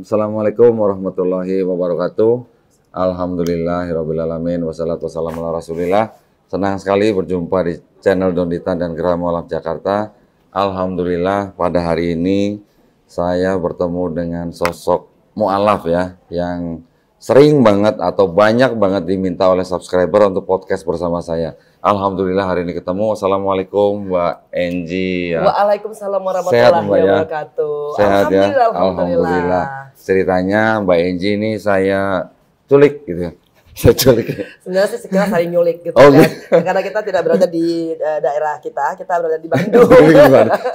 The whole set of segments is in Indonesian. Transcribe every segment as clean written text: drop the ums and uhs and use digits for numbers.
Assalamualaikum warahmatullahi wabarakatuh. Alhamdulillahirrabbilalamin. Wassalatu wassalamu ala rasulillah. Senang sekali berjumpa di channel Dondita dan Geraha Mu'alaf Jakarta. Alhamdulillah pada hari ini saya bertemu dengan sosok mu'alaf ya, yang sering banget atau banyak banget diminta oleh subscriber untuk podcast bersama saya. Alhamdulillah hari ini ketemu. Assalamualaikum Mbak Enji. Ya. Waalaikumsalam warahmatullahi wabarakatuh. Sehat ya? Alhamdulillah. Ceritanya Mbak Enji ini saya culik gitu ya. Saya culik. Sebenarnya sih sekilas saling nyulik gitu Oh, kan. Karena kita tidak berada di daerah kita berada di Bandung.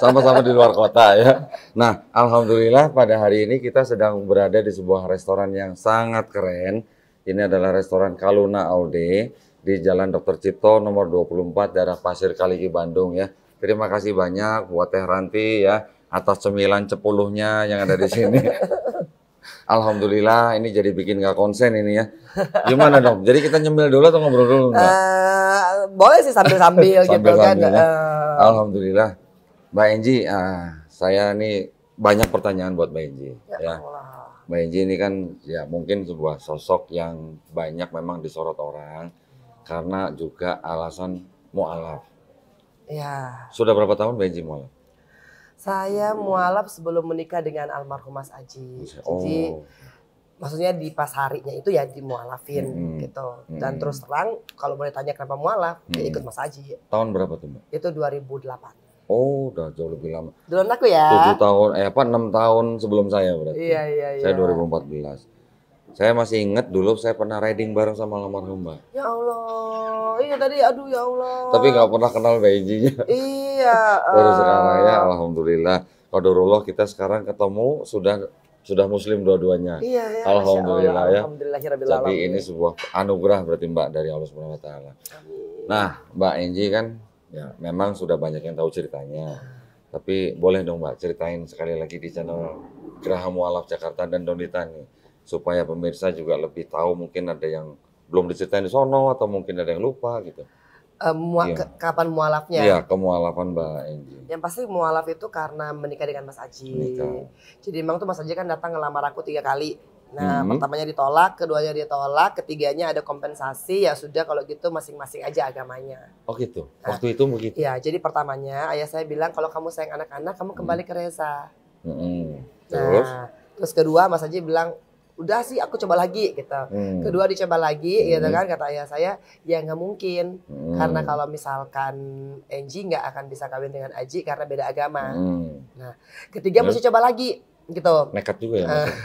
Sama-sama di luar kota ya. Nah, alhamdulillah pada hari ini kita sedang berada di sebuah restoran yang sangat keren. Ini adalah restoran Kaluna Aude di Jalan Dr. Cipto nomor 24 daerah Pasir Kaliki Bandung ya. Terima kasih banyak buat Teh Ranti ya atas cemilan cepuluhnya yang ada di sini. Alhamdulillah ini jadi bikin nggak konsen ini ya. Gimana dong? Jadi kita nyemil dulu atau ngobrol dulu? Boleh sih sambil-sambil gitu kan. Ya. Alhamdulillah. Mbak Enji, saya nih banyak pertanyaan buat Mbak Enji. Ya. Mbak Enji ini kan ya mungkin sebuah sosok yang banyak memang disorot orang karena juga alasan mu'alaf. Ya. Sudah berapa tahun Mbak Enji mu'alaf? Saya mu'alaf sebelum menikah dengan almarhum Mas Aji. Jadi maksudnya di pas harinya itu ya di mu'alafin gitu. Dan terus terang kalau boleh tanya kenapa mu'alaf, ya ikut Mas Aji. Tahun berapa tuh Mbak? Itu 2008. Oh, udah jauh lebih lama. Duluan aku ya. 7 tahun, 6 tahun sebelum saya berarti. Iya. Saya 2014. Saya masih ingat dulu saya pernah riding bareng sama almarhum Mbak. Ya Allah, iya tadi aduh ya Allah. Tapi nggak pernah kenal Mbak Enjinya. Iya. Baru sekarang ya, alhamdulillah. Qadarullah kita sekarang ketemu sudah muslim dua-duanya. Iya, alhamdulillah ya. Alhamdulillahirabbil Jadi ini sebuah anugerah berarti Mbak dari Allah Subhanahu wa taala. Nah, Mbak Enji kan ya memang sudah banyak yang tahu ceritanya. Tapi boleh dong Mbak ceritain sekali lagi di channel Geraha Mu'alaf Jakarta dan Dondita nih, supaya pemirsa juga lebih tahu, mungkin ada yang belum diceritain di sono atau mungkin ada yang lupa gitu. Kapan mu'alafnya? Iya, kemu'alafan Mbak Enji. Yang pasti mu'alaf itu karena menikah dengan Mas Aji. Jadi memang tuh Mas Aji kan datang ngelamar aku 3 kali. Nah, pertamanya ditolak, keduanya ditolak, ketiganya ada kompensasi, ya sudah kalau gitu masing-masing aja agamanya. Oh gitu, waktu itu begitu? Iya, jadi pertamanya ayah saya bilang kalau kamu sayang anak-anak, kamu kembali ke Reza. Terus kedua Mas Aji bilang, udah sih aku coba lagi gitu. Kedua dicoba lagi gitu kan, kata ayah saya, ya nggak mungkin. Karena kalau misalkan Enji nggak akan bisa kawin dengan Aji karena beda agama. Nah, ketiga mesti coba lagi gitu. Nekat juga ya Mas?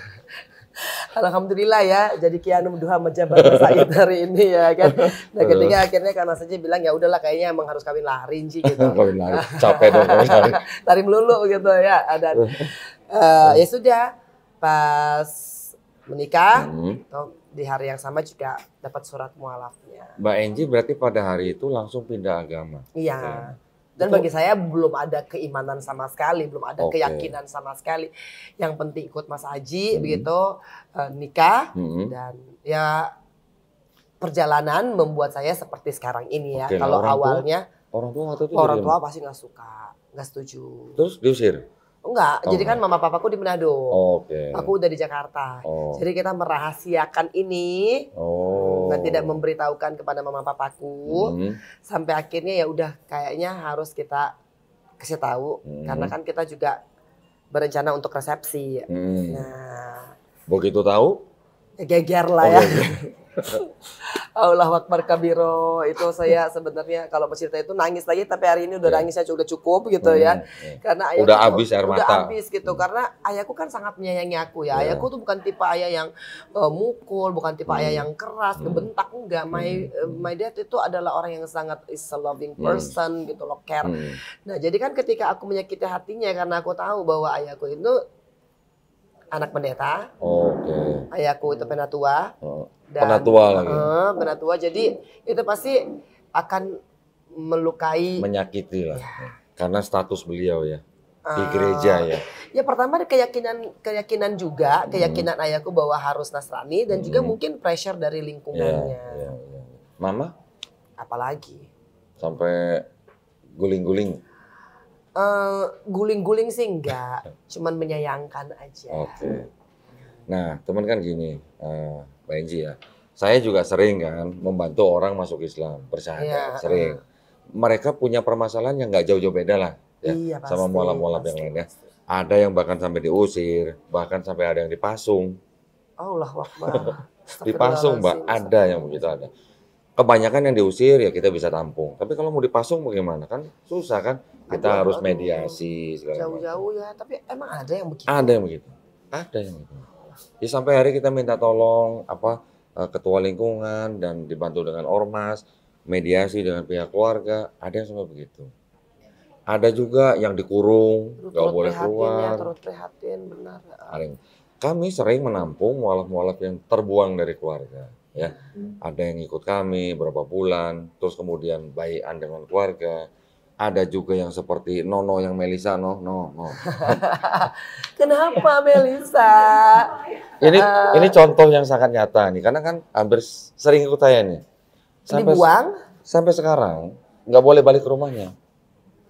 Alhamdulillah ya, jadi kianum duha majabat Said hari ini ya kan. Nah ketiga akhirnya karena saja bilang ya udahlah kayaknya emang harus kawin lari Enji gitu. Kawin lari, capek dong kawin lari. Lari melulu gitu ya. Dan ya sudah pas menikah, di hari yang sama juga dapat surat mu'alafnya. Mbak Enji berarti pada hari itu langsung pindah agama? Iya. Dan bagi saya belum ada keimanan sama sekali, belum ada keyakinan sama sekali. Yang penting ikut Mas Aji, begitu nikah, dan ya perjalanan membuat saya seperti sekarang ini ya. Kalau awalnya orang tua pasti nggak suka, nggak setuju. Terus diusir? Enggak, jadi kan mama papaku di Manado, aku udah di Jakarta. Jadi kita merahasiakan ini dan tidak memberitahukan kepada mama papaku sampai akhirnya ya udah kayaknya harus kita kasih tahu karena kan kita juga berencana untuk resepsi. Nah, begitu tahu? Geger lah ya. Allahu Akbar kabiro, itu saya sebenarnya kalau cerita itu nangis lagi, tapi hari ini udah nangisnya sudah cukup gitu ya. Karena ayahku udah habis air mata. Udah habis gitu karena ayahku kan sangat menyayangi aku ya. Ayahku tuh bukan tipe ayah yang mukul, bukan tipe ayah yang keras, ngebentak, enggak. My dad itu adalah orang yang sangat is a loving person gitu loh, care. Nah, jadi kan ketika aku menyakiti hatinya karena aku tahu bahwa ayahku itu anak pendeta. Ayahku itu penatua. Penatua lagi. Penatua, jadi itu pasti akan melukai, menyakiti lah. Karena status beliau ya di gereja ya. Ya pertama keyakinan juga, keyakinan ayahku bahwa harus Nasrani dan juga mungkin pressure dari lingkungannya. Mama? Apalagi? Sampai guling-guling. Guling-guling sih enggak, cuman menyayangkan aja. Nah, teman kan gini, Mbak Enji ya. Saya juga sering kan membantu orang masuk Islam, Iya, bersyahadat, sering. Mereka punya permasalahan yang nggak jauh-jauh beda lah ya iya sama pasti, mualaf-mualaf yang pasti, lain ya. pasti. Ada yang bahkan sampai diusir, bahkan sampai ada yang dipasung. Allahu Akbar. Dipasung, Mbak, Astagfirullahaladzim, ada yang begitu ada. Kebanyakan yang diusir ya kita bisa tampung. Tapi kalau mau dipasung bagaimana? Kan susah kan? Aduh, Kita aduh, harus aduh. mediasi segala macam. Jauh-jauh ya, tapi emang ada yang Ada begitu? yang begitu. Ada yang begitu. Ya sampai hari kita minta tolong ketua lingkungan dan dibantu dengan ormas, mediasi dengan pihak keluarga, ada yang sampai begitu. Ada juga yang dikurung, Aduh, nggak turut boleh prihatin ya, keluar. turut prihatin, benar. Kami sering menampung mualaf-mualaf yang terbuang dari keluarga, ya. Ada yang ikut kami berapa bulan, terus kemudian baikan dengan keluarga. Ada juga yang seperti Nono yang Melisa, no. Kenapa Melisa? Ini contoh yang sangat nyata nih, karena kan hampir sering ikut saya nih. Dibuang? Sampai sekarang nggak boleh balik ke rumahnya.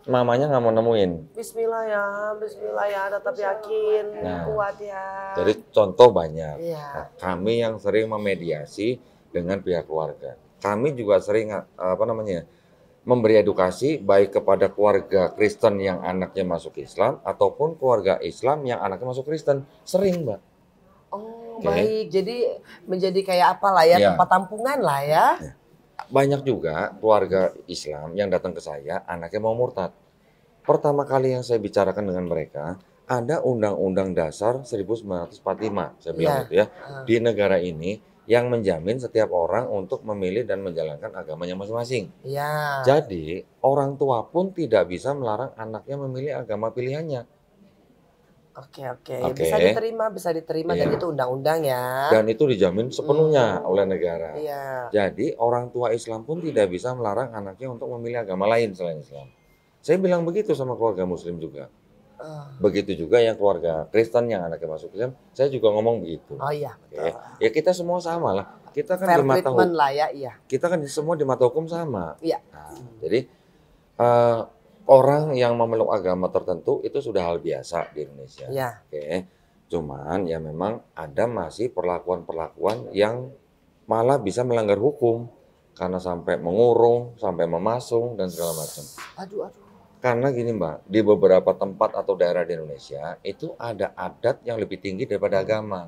Mamanya nggak mau nemuin. Bismillah ya, tetap yakin, Nah, kuat ya. Jadi contoh banyak. Iya. Nah, kami yang sering memediasi dengan pihak keluarga. Kami juga sering memberi edukasi baik kepada keluarga Kristen yang anaknya masuk Islam ataupun keluarga Islam yang anaknya masuk Kristen. Sering, Mbak. Oh, Oke. baik. Jadi menjadi kayak apa lah ya, Iya. tempat tampungan lah ya. Banyak juga keluarga Islam yang datang ke saya, anaknya mau murtad. Pertama kali yang saya bicarakan dengan mereka, ada Undang-Undang Dasar 1945, saya bilang Iya. itu ya, di negara ini yang menjamin setiap orang untuk memilih dan menjalankan agamanya masing-masing. Iya. Jadi, orang tua pun tidak bisa melarang anaknya memilih agama pilihannya. Oke. Oke. Bisa diterima dan Iya. itu undang-undang ya. Dan itu dijamin sepenuhnya oleh negara. Iya. Jadi, orang tua Islam pun tidak bisa melarang anaknya untuk memilih agama lain selain Islam. Saya bilang begitu sama keluarga Muslim juga. Begitu juga yang keluarga Kristen yang anaknya masuk Islam, saya juga ngomong begitu. Oh iya, betul. Ya kita semua sama lah. Kita kan Fair di mata treatment hukum, lah ya, iya. kita kan semua di mata hukum sama. Iya. Nah, jadi orang yang memeluk agama tertentu itu sudah hal biasa di Indonesia. Iya. Oke. Cuman ya memang ada masih perlakuan-perlakuan yang malah bisa melanggar hukum karena sampai mengurung, sampai memasung dan segala macam. Aduh. Karena gini Mbak, di beberapa tempat atau daerah di Indonesia itu ada adat yang lebih tinggi daripada agama.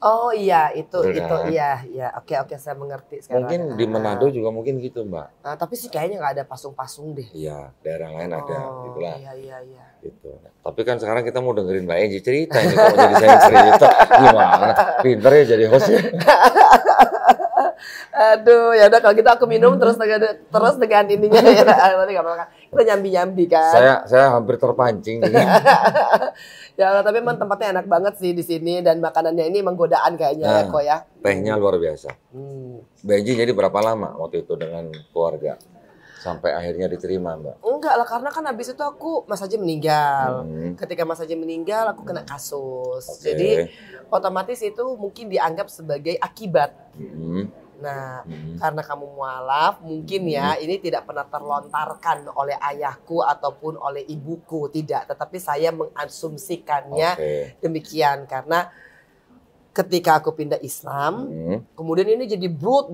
Oh iya, itu Betul kan? iya. Oke, saya mengerti sekarang. Mungkin di Manado juga mungkin gitu Mbak. Nah, tapi sih kayaknya nggak ada pasung-pasung deh. Iya, daerah lain ada, gitulah. Iya. Gitu. Tapi kan sekarang kita mau dengerin Mbak Enji cerita ini, kalau jadi saya cerita gimana? Pinter ya jadi host ya. Aduh, ya udah kalau gitu aku minum terus dengan ininya ya. Nanti nggak apa-apa. Kita nyambi kan. Saya hampir terpancing. Ya, tapi emang tempatnya enak banget sih di sini dan makanannya ini emang godaan kayaknya ya kok ya. Tehnya luar biasa. Mbak Enji jadi berapa lama waktu itu dengan keluarga? Sampai akhirnya diterima Mbak? Enggak lah, karena kan habis itu aku Mas Haji meninggal. Ketika Mas Haji meninggal aku kena kasus. Jadi otomatis itu mungkin dianggap sebagai akibat. Nah, karena kamu mualaf, mungkin ya ini tidak pernah terlontarkan oleh ayahku ataupun oleh ibuku, tidak. Tetapi saya mengasumsikannya demikian karena ketika aku pindah Islam, kemudian ini jadi brut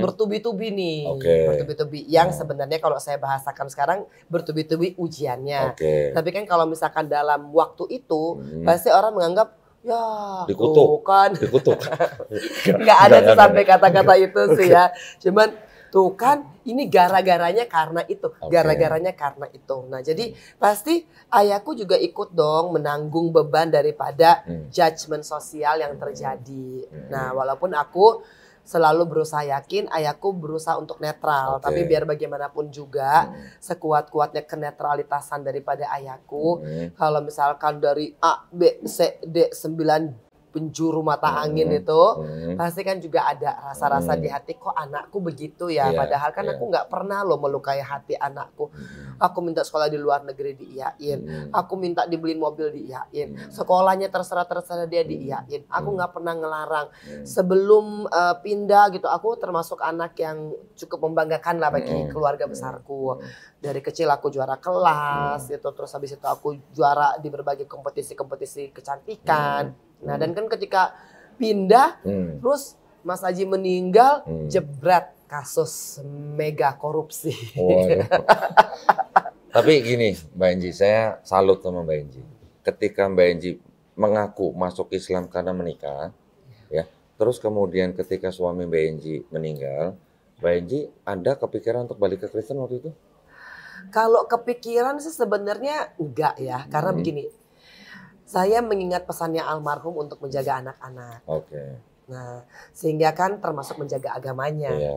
bertubi-tubi nih, bertubi-tubi yang sebenarnya kalau saya bahasakan sekarang bertubi-tubi ujiannya. Tapi kan kalau misalkan dalam waktu itu pasti orang menganggap ya dikutuk kan, nggak ada tuh sampai kata-kata itu sih ya. Cuman tuh kan ini gara-garanya karena itu, Nah jadi pasti ayahku juga ikut dong menanggung beban daripada judgement sosial yang terjadi. Nah walaupun aku selalu berusaha yakin, ayahku berusaha untuk netral. Tapi biar bagaimanapun juga, sekuat-kuatnya kenetralitasan daripada ayahku, kalau misalkan dari A, B, C, D, 9 penjuru mata angin itu, pasti kan juga ada rasa-rasa di hati, kok anakku begitu ya. Padahal kan aku nggak pernah loh melukai hati anakku. Aku minta sekolah di luar negeri diiyain, aku minta dibeliin mobil diiyain, sekolahnya terserah dia diiyain. Aku nggak pernah ngelarang. Sebelum pindah gitu, aku termasuk anak yang cukup membanggakan lah bagi keluarga besarku. Dari kecil aku juara kelas, terus habis itu aku juara di berbagai kompetisi kecantikan. Nah dan kan ketika pindah, terus Mas Aji meninggal, jebret kasus mega korupsi. Waduh. Tapi gini Mbak Enji, saya salut sama Mbak Enji. Ketika Mbak Enji mengaku masuk Islam karena menikah, ya, terus kemudian ketika suami Mbak Enji meninggal, Mbak Enji ada kepikiran untuk balik ke Kristen waktu itu? Kalau kepikiran sih sebenarnya enggak ya, karena begini, saya mengingat pesannya almarhum untuk menjaga anak-anak. Oke. Nah, sehingga kan termasuk menjaga agamanya. Iya.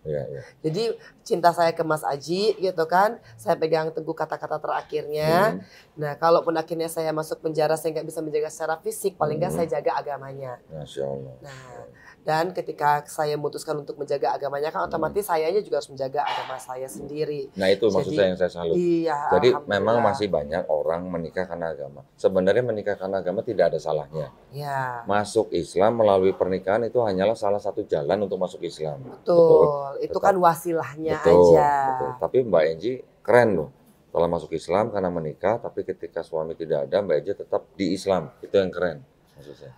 Iya, iya. Jadi cinta saya ke Mas Aji gitu kan, saya pegang teguh kata-kata terakhirnya. Nah, kalaupun akhirnya saya masuk penjara saya nggak bisa menjaga secara fisik, paling nggak saya jaga agamanya. Masya Allah. Nah, dan ketika saya memutuskan untuk menjaga agamanya kan otomatis sayanya juga harus menjaga agama saya sendiri. Nah itu maksud saya yang saya salut. Iya, jadi memang masih banyak orang menikah karena agama. Sebenarnya menikah karena agama tidak ada salahnya. Ya. Masuk Islam melalui pernikahan itu hanyalah salah satu jalan untuk masuk Islam. Betul. Itu kan wasilahnya betul, aja. Betul. Tapi Mbak Enji keren loh. Setelah masuk Islam karena menikah, tapi ketika suami tidak ada, Mbak Enji tetap di Islam. Itu yang keren maksud saya.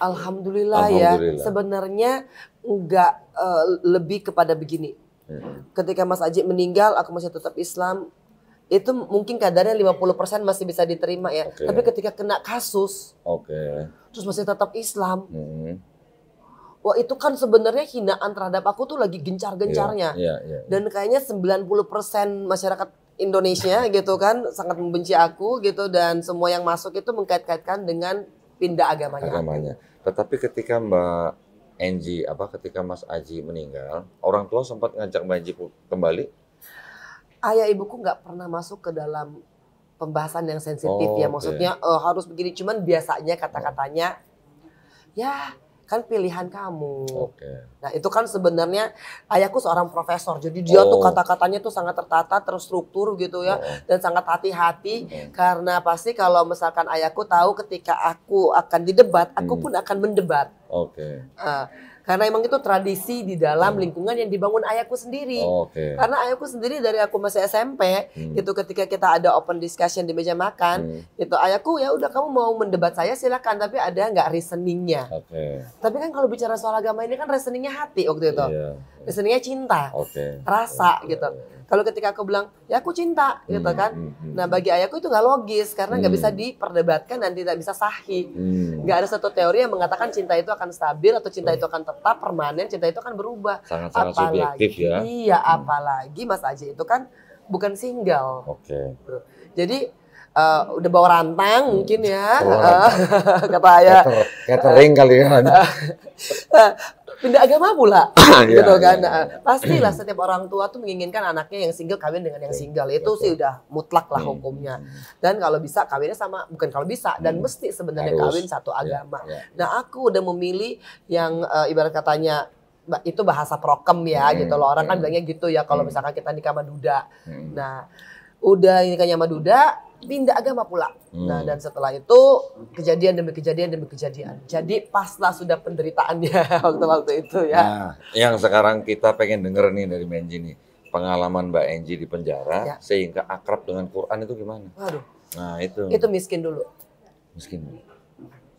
Alhamdulillah ya, sebenarnya enggak lebih kepada begini. Ketika Mas Aji meninggal, aku masih tetap Islam. Itu mungkin kadarnya 50% masih bisa diterima ya. Tapi ketika kena kasus, terus masih tetap Islam. Wah itu kan sebenarnya hinaan terhadap aku tuh lagi gencar-gencarnya. Dan kayaknya 90% masyarakat Indonesia gitu kan sangat membenci aku gitu. Dan semua yang masuk itu mengkait-kaitkan dengan pindah agamanya. Tetapi ketika Mbak Enji, ketika Mas Aji meninggal, orang tua sempat ngajak Mbak Enji kembali? Ayah ibuku nggak pernah masuk ke dalam pembahasan yang sensitif ya. Maksudnya harus begini. Cuman biasanya kata-katanya, ya kan pilihan kamu. Nah itu kan sebenarnya ayahku seorang profesor. Jadi dia tuh kata-katanya tuh sangat tertata, terstruktur gitu ya. Dan sangat hati-hati. Karena pasti kalau misalkan ayahku tahu ketika aku akan didebat, aku pun akan mendebat. Karena emang itu tradisi di dalam lingkungan yang dibangun ayahku sendiri. Karena ayahku sendiri dari aku masih SMP, itu ketika kita ada open discussion di meja makan, itu ayahku ya udah kamu mau mendebat saya silakan, tapi ada nggak reasoningnya. Tapi kan kalau bicara soal agama ini kan reasoningnya hati waktu itu, reasoningnya cinta, rasa gitu. Kalau ketika aku bilang ya aku cinta gitu kan, nah bagi ayahku itu nggak logis karena nggak bisa diperdebatkan dan tidak bisa sahih. Nggak ada satu teori yang mengatakan cinta itu akan stabil atau cinta itu akan tetap permanen, cinta itu akan berubah. Sangat-sangat subjektif ya. Iya, apalagi Mas Aji itu kan bukan single. Jadi udah bawa rantang mungkin ya, kata ayah. Catering kali ya. Pindah agama pula, gitu kan. Pastilah setiap orang tua tuh menginginkan anaknya yang single kawin dengan yang single. Itu sih udah mutlak lah hukumnya. Dan kalau bisa kawinnya sama, bukan kalau bisa, dan mesti sebenarnya kawin satu agama. Nah aku udah memilih yang ibarat katanya, itu bahasa prokem ya gitu loh. Orang kan bilangnya gitu ya kalau misalkan kita nikah sama duda. Nah udah nikahnya sama duda, pindah agama pula. Nah dan setelah itu kejadian demi kejadian demi kejadian. Jadi paslah sudah penderitaannya waktu-waktu itu ya. Nah, yang sekarang kita pengen denger nih dari Mbak Enji nih, pengalaman Mbak Enji di penjara sehingga akrab dengan Quran itu gimana? Waduh. Nah itu. Itu miskin dulu. Miskin.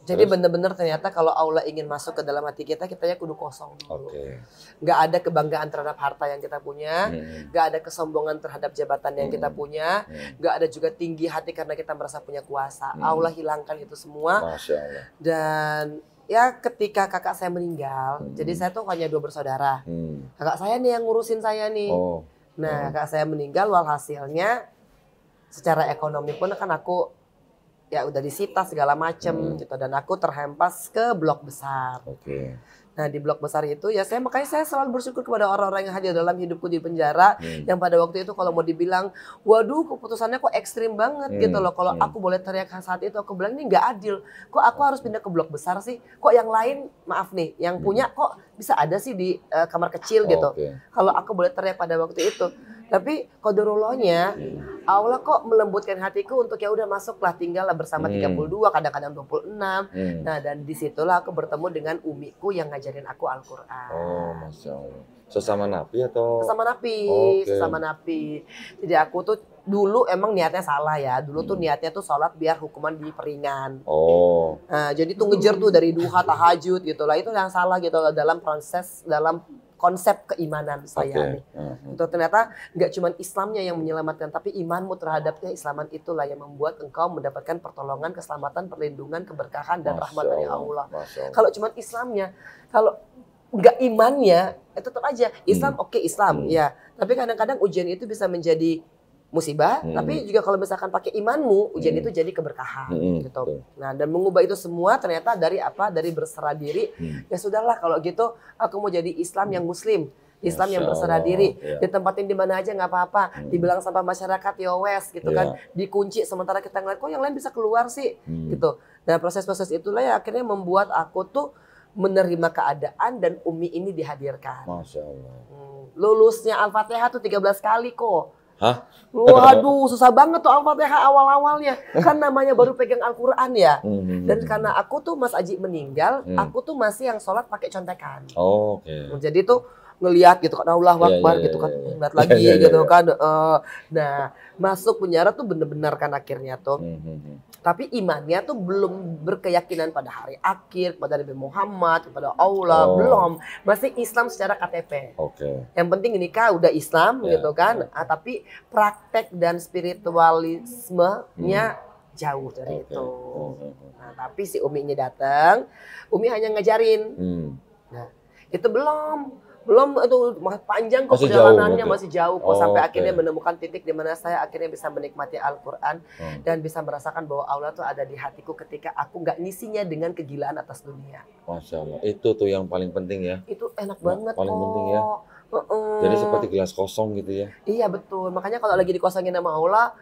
Jadi benar-benar ternyata kalau Allah ingin masuk ke dalam hati kita, kitanya kudu kosong dulu. Nggak ada kebanggaan terhadap harta yang kita punya, nggak ada kesombongan terhadap jabatan yang kita punya, nggak ada juga tinggi hati karena kita merasa punya kuasa. Allah hilangkan itu semua. Masya Allah. Dan ya ketika kakak saya meninggal, jadi saya tuh hanya 2 bersaudara. Kakak saya nih yang ngurusin saya nih. Nah kakak saya meninggal, walhasilnya secara ekonomi pun kan aku ya udah disita segala macem gitu, dan aku terhempas ke blok besar. Nah di blok besar itu ya makanya saya selalu bersyukur kepada orang-orang yang hadir dalam hidupku di penjara, yang pada waktu itu kalau mau dibilang waduh keputusannya kok ekstrim banget gitu loh. Kalau aku boleh teriak saat itu, aku bilang ini nggak adil, kok aku harus pindah ke blok besar sih, kok yang lain maaf nih yang punya kok bisa ada sih di kamar kecil gitu. Kalau aku boleh teriak pada waktu itu. Tapi qadarullahnya Allah kok melembutkan hatiku untuk ya udah masuklah, tinggallah bersama 32, kadang-kadang 26. Nah, dan disitulah aku bertemu dengan umiku yang ngajarin aku Al-Quran. Oh, Masya Allah. Sesama napi atau? Sesama napi, Oke. sesama napi. Jadi aku tuh dulu emang niatnya salah ya. Dulu tuh niatnya tuh sholat biar hukuman diperingan. Oh. Nah, jadi tuh ngejar tuh dari duha, tahajud gitu lah. Itu yang salah gitu loh dalam konsep keimanan saya nih. Itu ternyata nggak cuma Islamnya yang menyelamatkan, tapi imanmu terhadap keislaman itulah yang membuat engkau mendapatkan pertolongan, keselamatan, perlindungan, keberkahan dan rahmat dari Allah. Kalau cuma Islamnya, kalau nggak imannya, tetap aja Islam oke, Islam ya. Tapi kadang-kadang ujian itu bisa menjadi musibah, tapi juga kalau misalkan pakai imanmu, ujian itu jadi keberkahan gitu. Nah, dan mengubah itu semua ternyata dari apa? Dari berserah diri. Ya sudahlah kalau gitu, aku mau jadi Islam yang muslim. Islam yang berserah diri, ditempatin di mana aja nggak apa-apa, dibilang sama masyarakat ya wes gitu kan, dikunci sementara kita ngeliat kok yang lain bisa keluar sih gitu. Nah, proses-proses itulah yang akhirnya membuat aku tuh menerima keadaan dan Umi ini dihadirkan. Masya Allah. Lulusnya Al-Fatihah tuh 13 kali kok. Hah? Waduh, susah banget tuh Al-Fatihah awal-awalnya. Kan namanya baru pegang Al-Quran ya. Dan karena aku tuh Mas Aji meninggal, aku tuh masih yang sholat pakai contekan. Oh, oke. Jadi tuh ngelihat gitu kan, Allahu Akbar gitu kan, ngeliat lagi gitu kan. Nah, masuk penjara tuh bener-bener kan akhirnya tuh. Tapi imannya tuh belum berkeyakinan pada hari akhir, kepada Nabi Muhammad, kepada Allah, belum. Masih Islam secara KTP. Yang penting nikah udah Islam gitu kan. Tapi praktek dan spiritualismenya jauh dari itu. Nah, tapi si Umi ini datang, Umi hanya ngajarin. Nah, itu belum itu panjang kok perjalanannya, masih jauh kok sampai akhirnya menemukan titik di mana saya akhirnya bisa menikmati Al-Quran dan bisa merasakan bahwa Allah tuh ada di hatiku ketika aku nggak ngisinya dengan kegilaan atas dunia. Masya Allah, itu tuh yang paling penting ya. Itu enak banget paling kok. Penting ya. Jadi seperti gelas kosong gitu ya. Iya betul, makanya kalau lagi dikosongin sama Allah,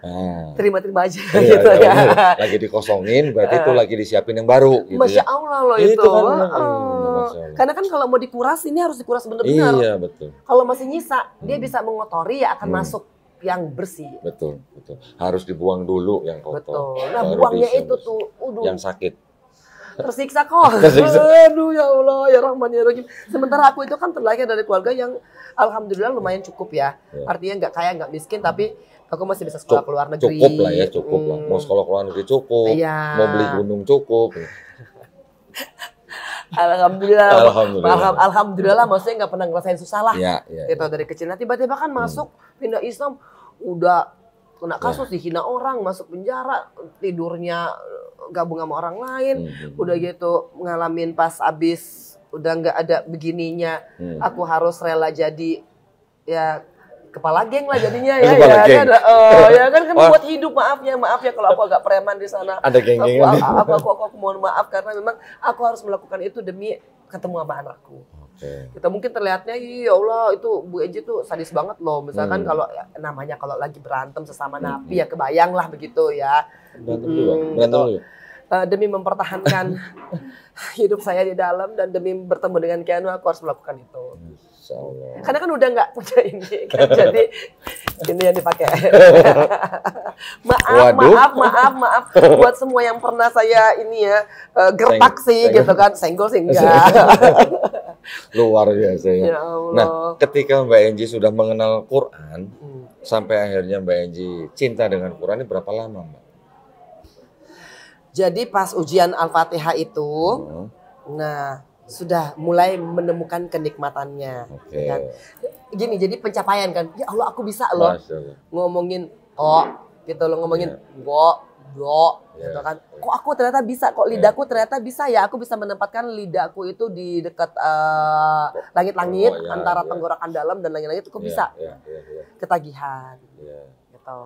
terima-terima aja gitu ya. Lagi dikosongin berarti itu lagi disiapin yang baru gitu. Masya Allah loh itu. Kan, karena kan kalau mau dikuras ini harus dikuras benar-benar. Iya betul. Kalau masih nyisa, dia bisa mengotori ya akan masuk yang bersih. Betul. Harus dibuang dulu yang kotor. Betul. Nah, buangnya itu tuh, yang sakit. Tersiksa kok. Aduh ya Allah ya Rahman ya Rahim. Sementara aku itu kan terlahir dari keluarga yang alhamdulillah lumayan cukup ya. Artinya nggak kaya nggak miskin, tapi aku masih bisa sekolah ke luar negeri. Cukup lah ya, cukup lah. Mau sekolah ke luar negeri cukup. Mau beli gunung cukup. Alhamdulillah maksudnya nggak pernah ngerasain susah lah. Gitu dari kecil. Nah, tiba-tiba kan masuk pindah Islam udah kena kasus dihina orang, masuk penjara, tidurnya gabung sama orang lain, udah gitu ngalamin pas abis udah nggak ada begininya, aku harus rela jadi ya kepala geng lah jadinya ya. Ya kan buat hidup, maaf ya kalau aku agak preman di sana. Ada geng-gengan. Aku mohon maaf karena memang aku harus melakukan itu demi ketemu sama anakku. Kita mungkin terlihatnya ya Allah itu Bu Enji tuh sadis banget loh. Misalkan kalau namanya kalau lagi berantem sesama napi ya kebayang lah begitu ya. Berantem. Demi mempertahankan hidup saya di dalam dan demi bertemu dengan Keanu aku harus melakukan itu. Karena kan udah nggak punya ini kan, jadi ini yang dipakai. maaf buat semua yang pernah saya ini ya gertak sih gitu kan, senggol sih enggak. Luar biasa ya. Ya Allah. Nah, ketika Mbak Enji sudah mengenal Quran sampai akhirnya Mbak Enji cinta dengan Quran ini berapa lama, Mbak? Jadi pas ujian Al-Fatihah itu, nah sudah mulai menemukan kenikmatannya. Kan? Gini, jadi pencapaian kan, ya Allah aku bisa loh ngomongin gitu loh, ngomongin gitu kan. Kok aku ternyata bisa, kok lidahku ternyata bisa ya, aku bisa menempatkan lidahku itu di dekat langit-langit antara tenggorokan dalam dan langit-langit, kok bisa. Ketagihan. Gitu.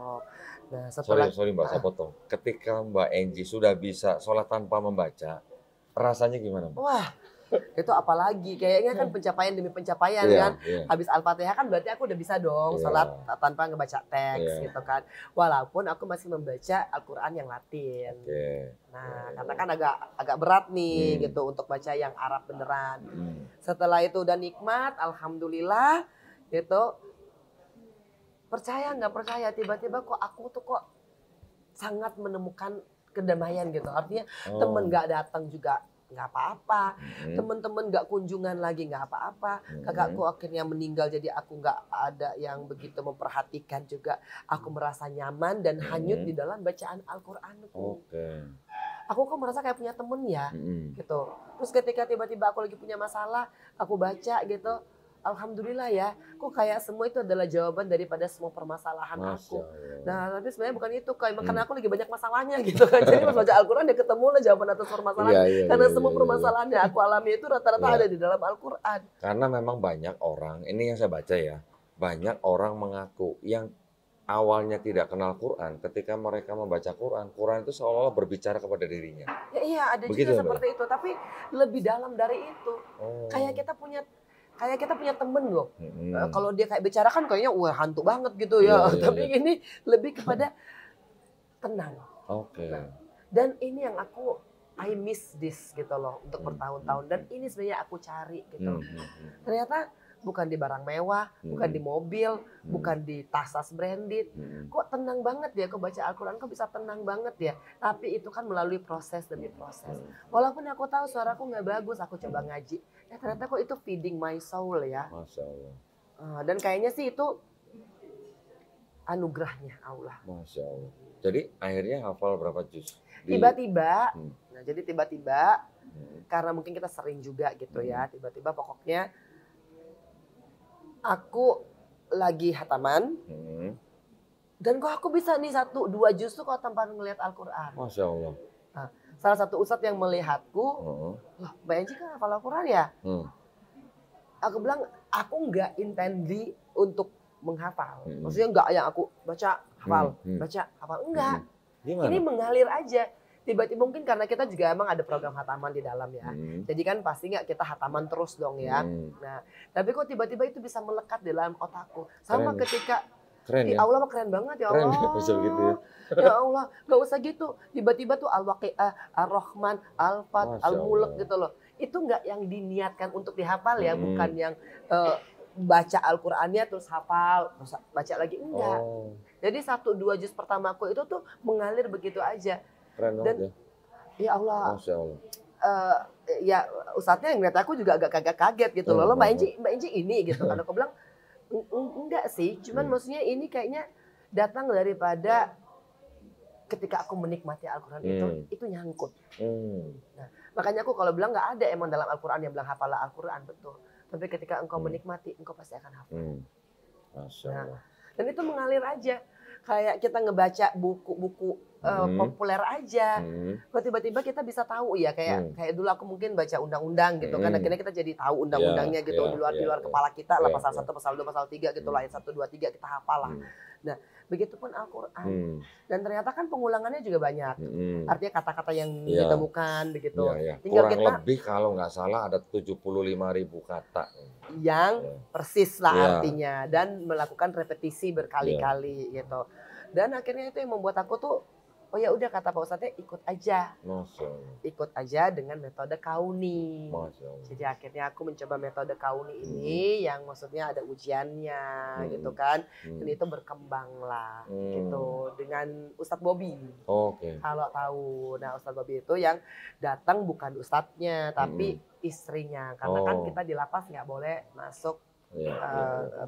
Nah, setelah sorry Mbak, saya potong. Ketika Mbak Enji sudah bisa sholat tanpa membaca, rasanya gimana, Mbak? Wah, itu apalagi kayaknya kan pencapaian demi pencapaian kan. Habis Al-Fatihah kan berarti aku udah bisa dong sholat tanpa ngebaca teks gitu kan. Walaupun aku masih membaca Al-Quran yang Latin. Nah, karena kan agak berat nih gitu untuk baca yang Arab beneran. Setelah itu udah nikmat, alhamdulillah gitu. percaya nggak percaya, tiba-tiba kok aku tuh kok sangat menemukan kedamaian gitu. Artinya temen nggak datang juga nggak apa-apa, temen-temen nggak kunjungan lagi nggak apa-apa, kakakku akhirnya meninggal jadi aku nggak ada yang begitu memperhatikan juga, aku merasa nyaman dan hanyut di dalam bacaan Al-Qur'anku. Aku kok merasa kayak punya temen ya, gitu. Terus ketika tiba-tiba aku lagi punya masalah, aku baca gitu, alhamdulillah ya, kok kayak semua itu adalah jawaban daripada semua permasalahan aku. Nah, tapi sebenarnya bukan itu, karena aku lagi banyak masalahnya gitu kan. Jadi pas baca Al-Quran ya ketemu lah jawaban atas permasalahan. Karena semua permasalahan yang aku alami itu rata-rata ada di dalam Al-Quran. Karena memang banyak orang, ini yang saya baca ya, banyak orang mengaku yang awalnya tidak kenal Quran, ketika mereka membaca Quran, Quran itu seolah-olah berbicara kepada dirinya. Ya, iya, ada Begitu juga ya, seperti itu, tapi lebih dalam dari itu. Kayak kita punya temen loh. Kalau dia kayak bicara kan kayaknya wah hantu banget gitu ya. Tapi ini lebih kepada tenang. Nah, dan ini yang I miss this gitu loh untuk bertahun-tahun. Dan ini sebenarnya aku cari gitu. Ternyata bukan di barang mewah, bukan di mobil, bukan di tas-tas branded. Kok tenang banget ya, kok baca Al-Quran kok bisa tenang banget ya. Tapi itu kan melalui proses demi proses. Walaupun aku tahu suaraku nggak bagus, aku coba ngaji. Ternyata kok itu feeding my soul ya. Masya Allah. Dan kayaknya sih itu anugerahnya Allah. Masya Allah. Jadi akhirnya hafal berapa juz? Tiba-tiba, nah jadi tiba-tiba, karena mungkin kita sering juga gitu ya, tiba-tiba pokoknya aku lagi hataman, dan kok aku bisa nih 1-2 juz tuh kalau tanpa ngelihat Al-Quran. Masya Allah. Nah, salah satu ustadz yang melihatku, loh Mbak Enci kan hafal Al-Quran ya? Aku bilang, aku nggak intendly untuk menghafal. Maksudnya nggak yang aku baca, hafal, baca, hafal. Enggak. Ini mengalir aja. Tiba-tiba mungkin karena kita juga emang ada program hataman di dalam ya. Jadi kan pasti nggak kita hataman terus dong ya. Nah, tapi kok tiba-tiba itu bisa melekat di dalam otakku. Sama Keren, ketika keren ya? Allah mah keren banget ya Keren Allah. bisa gitu ya. Ya Allah, nggak usah gitu. Tiba-tiba tuh Al-Waqi'ah, Ar-Rahman, Al-Fat, Masya Al-Mulk Allah. gitu loh. Itu nggak yang diniatkan untuk dihafal ya, bukan yang baca Al-Qur'annya terus hafal, terus baca lagi, enggak. Jadi 1-2 juz pertamaku itu tuh mengalir begitu aja. Keren banget Dan ya. ya Allah, Masya Allah. ya ustadznya yang ngeliat aku juga agak kaget gitu loh. Mbak Enci ini gitu. Karena aku bilang enggak sih, cuman maksudnya ini kayaknya datang daripada ketika aku menikmati Al-Quran itu nyangkut. Nah, makanya aku kalau bilang nggak ada emang dalam Al-Quran yang bilang hafalah Al-Quran, betul. Tapi ketika engkau menikmati, engkau pasti akan hafal. Masya Allah. Nah, dan itu mengalir aja. Kayak kita ngebaca buku-buku populer aja. Kok tiba-tiba kita bisa tahu ya, kayak dulu aku mungkin baca undang-undang gitu. Karena akhirnya kita jadi tahu undang-undangnya gitu di luar kepala kita lah, pasal 1, pasal 2, pasal 3 gitu lah, ayat 1, 2, 3 kita hafal lah. Nah, begitupun Al-Quran. Dan ternyata kan pengulangannya juga banyak. Artinya kata-kata yang ditemukan begitu. Tinggal kurang kita, lebih kalau nggak salah ada 75.000 kata. Yang persis lah artinya. Dan melakukan repetisi berkali-kali gitu. Dan akhirnya itu yang membuat aku tuh, oh ya udah kata Pak Ustadznya ikut aja. Ikut aja dengan metode kauni. Jadi akhirnya aku mencoba metode kauni ini yang maksudnya ada ujiannya gitu kan. Dan itu berkembang lah gitu dengan Ustadz Bobby. Kalau tahu. Nah Ustadz Bobby itu yang datang bukan ustadznya tapi istrinya. Karena kan kita di lapas nggak boleh masuk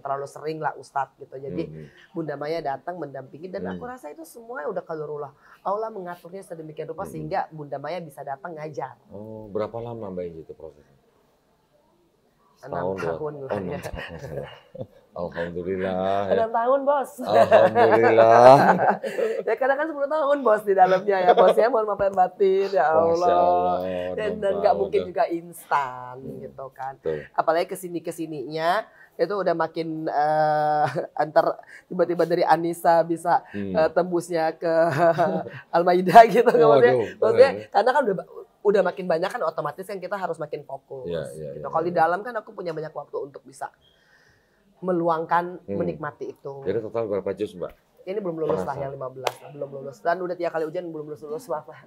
terlalu sering lah ustadz gitu. Jadi Bunda Maya datang mendampingi dan aku rasa itu semua udah qadarullah. Allah mengaturnya sedemikian rupa sehingga Bunda Maya bisa datang ngajar. Berapa lama Mbak Enci itu prosesnya? 6 tahun lah ya. Alhamdulillah. 6 tahun bos. Alhamdulillah. Ya karena kan 10 tahun bos di dalamnya ya. Bosnya mohon maaf lahir batin ya Allah. Dan nggak mungkin juga instan gitu kan. Apalagi kesininya itu udah makin antar tiba-tiba dari Anissa bisa tembusnya ke Al-Maidah gitu. Maksudnya karena kan udah makin banyak kan otomatis kan kita harus makin fokus gitu. Kalau di dalam kan aku punya banyak waktu untuk bisa meluangkan menikmati itu. Jadi total berapa juz Mbak? Ini belum lulus lah yang 15, belum lulus. Dan udah 3 kali ujian belum lulus Bapak.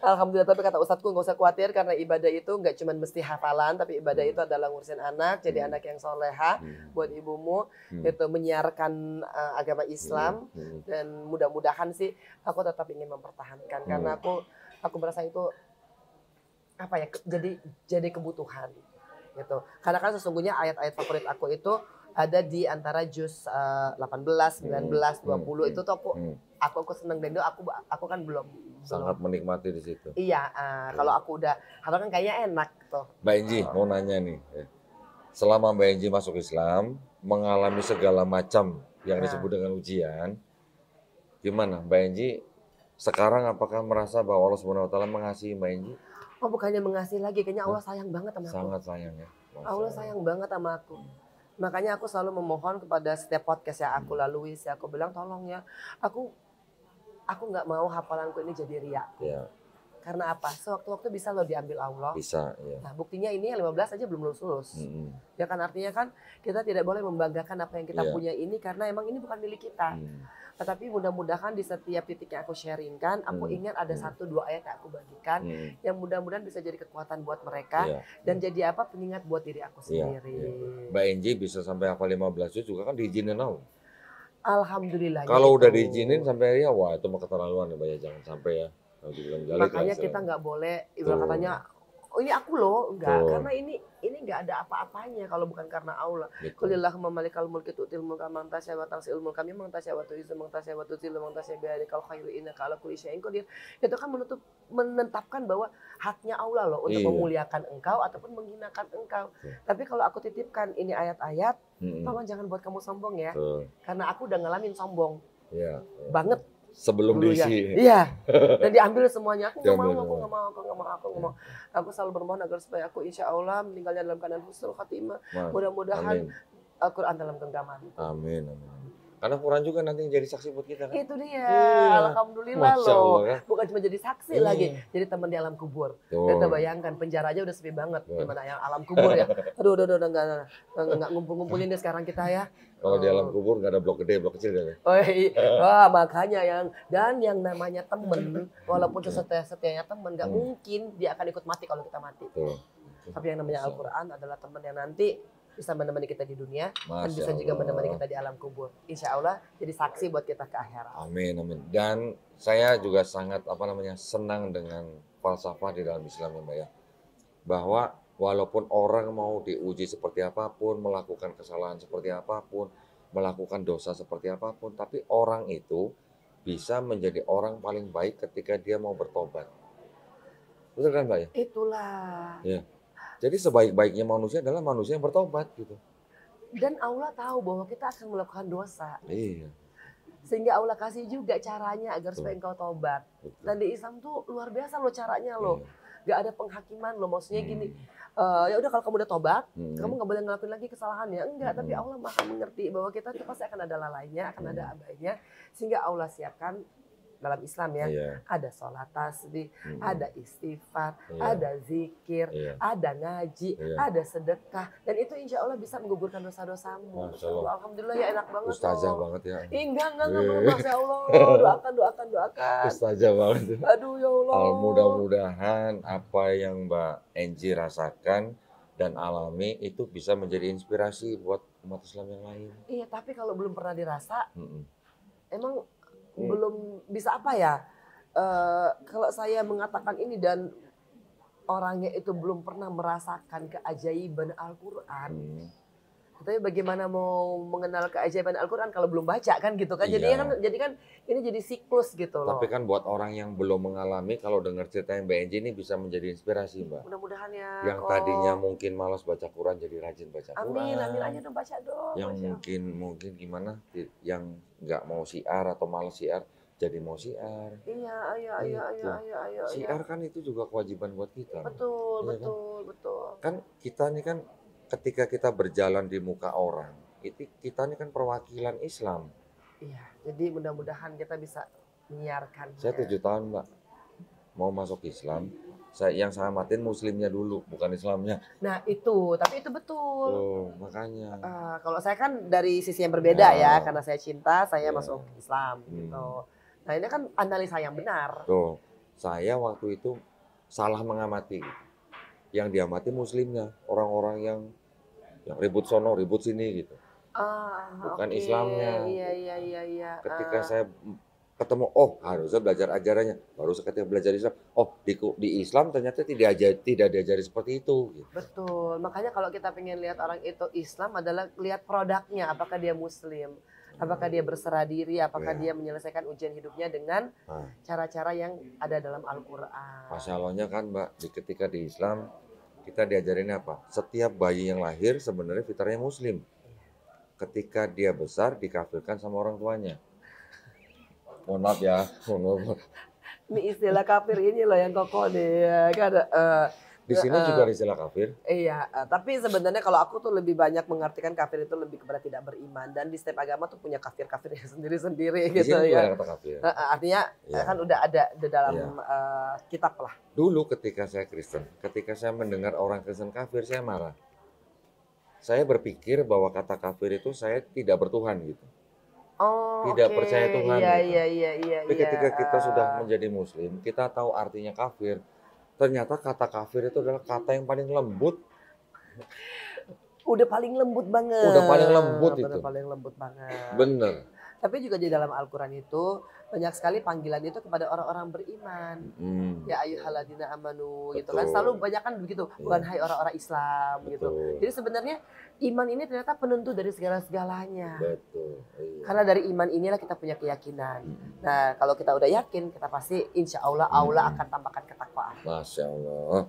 Alhamdulillah, tapi kata Ustadzku nggak usah khawatir karena ibadah itu nggak cuma mesti hafalan, tapi ibadah itu adalah ngurusin anak, jadi anak yang soleha buat ibumu, itu menyiarkan agama Islam dan mudah-mudahan sih aku tetap ingin mempertahankan karena aku merasa itu apa ya jadi kebutuhan gitu. Karena kan sesungguhnya ayat-ayat favorit aku itu ada di antara juz 18, 19, 20 itu tuh aku seneng dan itu aku kan belum sangat menikmati di situ. Iya, kalau aku udah hafal kan kayaknya enak tuh. Mbak Enji mau nanya nih, selama Mbak Enji masuk Islam, mengalami segala macam yang disebut dengan ujian, gimana Mbak Enji sekarang apakah merasa bahwa Allah Subhanahu Wa Taala mengasihi Mbak Enji? Oh bukannya mengasihi lagi, kayaknya Allah sayang banget sama aku. Sangat sayang ya. Allah sayang banget sama aku. Makanya aku selalu memohon kepada setiap podcast yang aku lalui, aku bilang tolong ya, aku nggak mau hafalanku ini jadi riak. Ya. Karena apa? Sewaktu-waktu bisa lo diambil Allah. Bisa, ya. Nah buktinya ini yang 15 aja belum lulus. Ya kan artinya kan kita tidak boleh membanggakan apa yang kita punya ini karena emang ini bukan milik kita. Tetapi mudah-mudahan di setiap titik yang aku sharingkan, aku ingat ada 1-2 ayat yang aku bagikan yang mudah-mudahan bisa jadi kekuatan buat mereka dan jadi apa pengingat buat diri aku sendiri. Mbak Enji bisa sampai hafal 15 juz juga kan diizinin Allah. Alhamdulillah. Kalau udah diizinin sampai ya wah itu mah keterlaluan ya Mbak ya, jangan sampai ya. Makanya kita nggak boleh ibarat katanya oh ini aku loh, enggak, karena ini enggak ada apa-apanya kalau bukan karena Allah. Qulillahumma malikal mulki tu'til mulka man tasya wa tanzi'ul mulka mimman tasya wa tu'izzu man tasya wa tudhillu man tasya bi'adikal khairu innaka 'ala kulli syai'in qadir. Itu kan menetapkan bahwa haknya Allah loh untuk memuliakan engkau ataupun menghinakan engkau. Tapi kalau aku titipkan ini ayat-ayat, tolong jangan buat kamu sombong ya. Karena aku udah ngalamin sombong. Banget. Sebelum diisi. Iya. Dan diambil semuanya. Aku nggak mau. Aku selalu bermohon agar supaya aku insya Allah meninggalnya dalam keadaan husnul khatimah. Mudah-mudahan Al-Quran dalam genggaman. Amin. Karena Quran juga nanti jadi saksi buat kita kan. Itu dia. Alhamdulillah loh. Kan? Bukan cuma jadi saksi lagi. Jadi teman di alam kubur. Kita bayangkan penjara aja udah sepi banget. Gimana yang alam kubur ya. Aduh nggak ngumpul-ngumpulin deh sekarang kita ya. Kalau di alam kubur nggak ada blok gede, blok kecil kan? Wah makanya yang namanya temen, walaupun setianya temen, nggak mungkin dia akan ikut mati kalau kita mati. Tapi yang namanya Al-Quran adalah teman yang nanti bisa menemani kita di dunia dan bisa juga menemani kita di alam kubur. Insya Allah jadi saksi buat kita ke akhirat. Amin. Dan saya juga sangat senang dengan falsafah di dalam Islam ya Mbak ya. Bahwa walaupun orang mau diuji seperti apapun, melakukan kesalahan seperti apapun, melakukan dosa seperti apapun, tapi orang itu bisa menjadi orang paling baik ketika dia mau bertobat. Betul kan Mbak ya? Itulah. Ya. Jadi sebaik-baiknya manusia adalah manusia yang bertobat gitu. Dan Allah tahu bahwa kita akan melakukan dosa. Iya. Sehingga Allah kasih juga caranya agar supaya engkau tobat. Dan di Islam tuh luar biasa loh caranya loh. Gak ada penghakiman loh, maksudnya gini. Ya udah kalau kamu udah tobat, kamu nggak boleh ngelakuin lagi kesalahannya. Enggak, tapi Allah maha mengerti bahwa kita tuh pasti akan ada lalainya, akan ada abainya. Sehingga Allah siapkan dalam Islam ya, ada sholat tasbih, ada istighfar, ada zikir, ada ngaji, ada sedekah, dan itu insya Allah bisa menggugurkan dosa-dosamu. Alhamdulillah ya enak banget. Ustazah banget ya. Enggak, Masya Allah. Doakan. Ustazah banget. Aduh ya Allah. Mudah-mudahan apa yang Mbak Enji rasakan dan alami itu bisa menjadi inspirasi buat umat Islam yang lain. Iya, tapi kalau belum pernah dirasa, emang belum bisa apa ya, kalau saya mengatakan ini dan orangnya itu belum pernah merasakan keajaiban Al-Quran, tapi bagaimana mau mengenal keajaiban Al-Quran kalau belum baca kan gitu kan. Jadi kan ini jadi siklus gitu loh. Tapi kan buat orang yang belum mengalami, kalau dengar ceritanya Mbak Enji ini bisa menjadi inspirasi Mbak. Mudah-mudahan ya. Yang tadinya mungkin malas baca Quran jadi rajin baca Quran. Amin aja dong, baca dong. Yang mungkin gimana, yang nggak mau syiar atau malas syiar jadi mau syiar. Iya. Syiar kan itu juga kewajiban buat kita. Betul. Kan kita nih kan ketika kita berjalan di muka orang, itu kita nih kan perwakilan Islam. Iya, jadi mudah-mudahan kita bisa menyiarkan. Saya 7 tahun Mbak mau masuk Islam, yang saya amatin muslimnya dulu, bukan Islamnya. Nah itu, tapi itu betul. Makanya. Kalau saya kan dari sisi yang berbeda ya, karena saya cinta, saya masuk Islam gitu. Nah ini kan analisa yang benar. saya waktu itu salah mengamati. Yang diamati muslimnya, orang-orang yang ribut sono, ribut sini gitu. Bukan Oke. Islamnya. Iya. Ketika saya ketemu, oh harusnya belajar ajarannya. Baru ketika belajar Islam, oh di Islam ternyata tidak diajari seperti itu. Gitu. Betul. Makanya kalau kita pengen lihat orang itu Islam adalah lihat produknya, apakah dia Muslim, apakah dia berserah diri, apakah dia menyelesaikan ujian hidupnya dengan cara-cara yang ada dalam Al-Quran. Masya Allahnya kan Mbak, ketika di Islam kita diajarin apa? Setiap bayi yang lahir sebenarnya fitrahnya Muslim. Ketika dia besar dikafirkan sama orang tuanya. Mohon maaf ya. Ini istilah kafir ini loh yang kokoh nih. Kan, di sini juga ada istilah kafir. Iya, tapi sebenarnya kalau aku tuh lebih banyak mengartikan kafir itu lebih kepada tidak beriman, dan di setiap agama tuh punya kafir-kafirnya sendiri-sendiri Di gitu sini juga ya. ada kata kafir. Artinya kan udah ada di dalam kitab lah. Dulu ketika saya Kristen, ketika saya mendengar orang Kristen kafir, saya marah. Saya berpikir bahwa kata kafir itu saya tidak bertuhan gitu. Tidak percaya Tuhan. Iya. Tapi ketika kita sudah menjadi Muslim, kita tahu artinya kafir. Ternyata kata kafir itu adalah kata yang paling lembut. Udah paling lembut banget. Udah paling lembut itu. Udah paling lembut banget. Bener. Tapi juga di dalam Al-Quran itu banyak sekali panggilan itu kepada orang-orang beriman. Ya ayyuhalladzina amanu gitu kan. Selalu banyak kan begitu. Bukan hai orang-orang Islam gitu. Jadi sebenarnya iman ini ternyata penentu dari segala-segalanya. Betul. Iya. Karena dari iman inilah kita punya keyakinan. Nah kalau kita udah yakin, kita pasti insya Allah akan tambahkan ketakwaan. Masya Allah.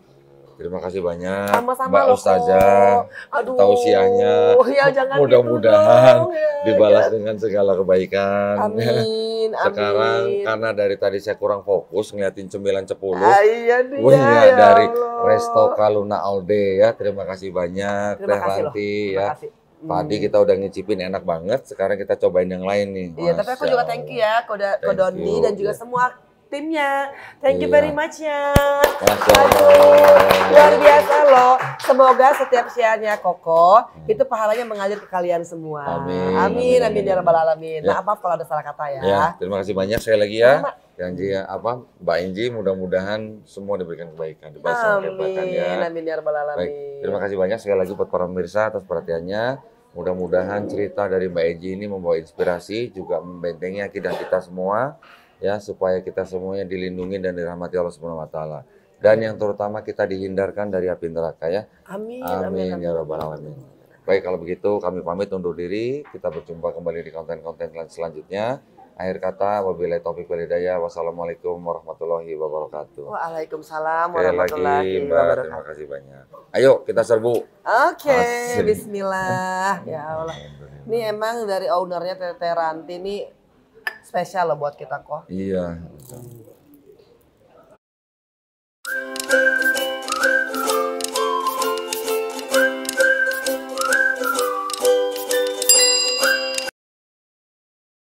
Terima kasih banyak Sama-sama Mbak Ustazah. Tausiahnya. Ya, jangan mudah-mudahan gitu dong, dibalas dengan segala kebaikan. Amin. Sekarang karena dari tadi saya kurang fokus ngeliatin cemilan 10. Iya dia. Ya, dari Allah. Resto Kaluna Alde ya. Terima kasih banyak. Terima kasih loh. Ya. Tadi kita udah ngicipin enak banget. Sekarang kita cobain yang lain nih. Iya, tapi aku juga thank you ya Kodoni dan juga semua timnya. Thank you very much ya. Aduh, luar biasa loh. Semoga setiap siarnya Koko itu pahalanya mengalir ke kalian semua. Amin ya rabbal alamin. Maaf kalau ada salah kata ya. Ya, terima kasih banyak sekali lagi ya. Janji Mbak Inji, mudah-mudahan semua diberikan kebaikan, Amin ya rabbal alamin. Baik, terima kasih banyak sekali lagi buat para pemirsa atas perhatiannya. Mudah-mudahan cerita dari Mbak Inji ini membawa inspirasi, juga membentengi akidah kita semua. Ya, supaya kita semuanya dilindungi dan dirahmati Allah Subhanahu wa taala. Dan yang terutama kita dihindarkan dari api neraka ya. Amin ya rabbal alamin. Baik, kalau begitu kami pamit undur diri. Kita berjumpa kembali di konten-konten selanjutnya. Akhir kata, wabillahi taufiq wal hidayah. Wassalamualaikum warahmatullahi wabarakatuh. Waalaikumsalam warahmatullahi wabarakatuh. Terima kasih banyak. Ayo kita serbu. Oke, bismillah. Ya Allah. Ini emang dari ownernya Teteh Ranti nih spesial loh buat kita kok. Iya.